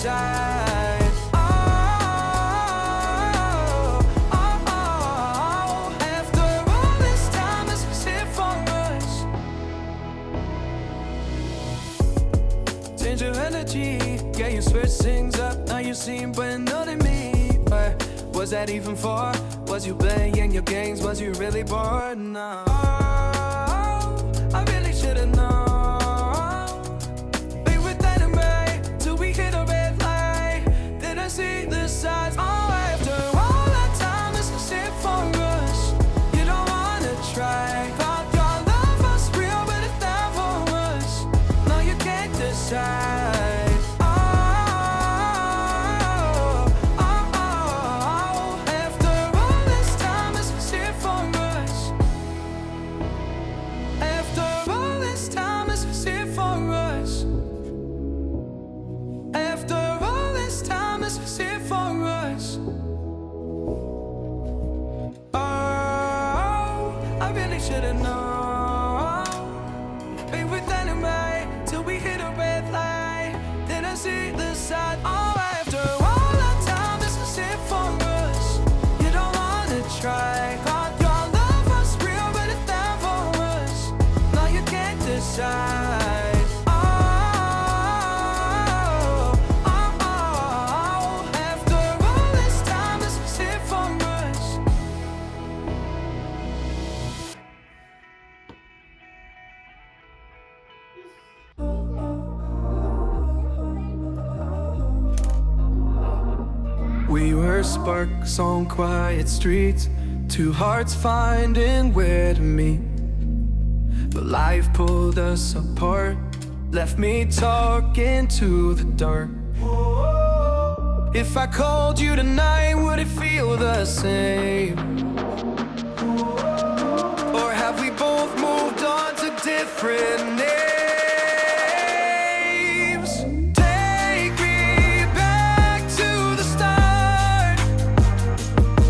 decide. After all this time, this was it for us. Change your energy, yeah, you switch things up. Now you seem brand new to me. But was that even for? Was you playing your games? Was you really bored? No, I really should've known. We were dynamite till we hit a red light. Didn't see the signs. Oh, after all that time, this is it for us. You don't wanna try. Thought your love was real, but it never was. No, you can't decide. Should've known. We were dynamite till we hit a red light. Didn't see the side. Oh, after all that time, this is it for us. You don't wanna try. Thought your love was real, but it never was. No, you can't decide. After all this time, this was it for us. We were sparks on quiet streets, two hearts finding where to meet. But life pulled us apart, left me talking to the dark. If I called you tonight, would it feel the same? Or have we both moved on to different names?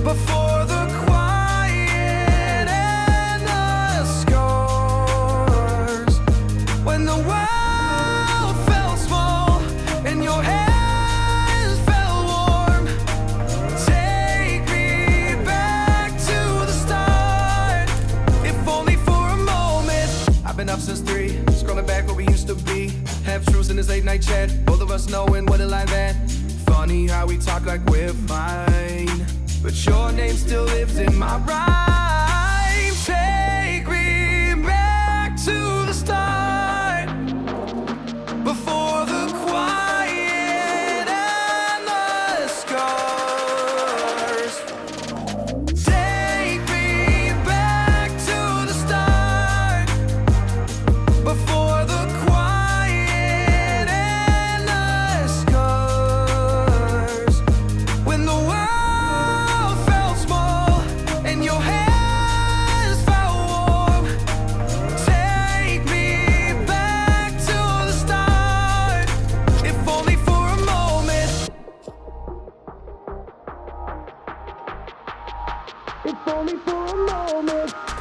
Before the quiet and the scars, when the world felt small and your hands felt warm, take me back to the start, if only for a moment. I've been up since 3, scrolling back where we used to be, half truths in this late night chat, both of us knowing what a lie that. Funny how we talk like we're fine, but your name still lives in my rhyme. Take me back to the start, before the quiet and the scars. Take me back to the start, before the quiet and the scars. When the world your hands felt warm, take me back to the start, if only for a moment. If only for a moment.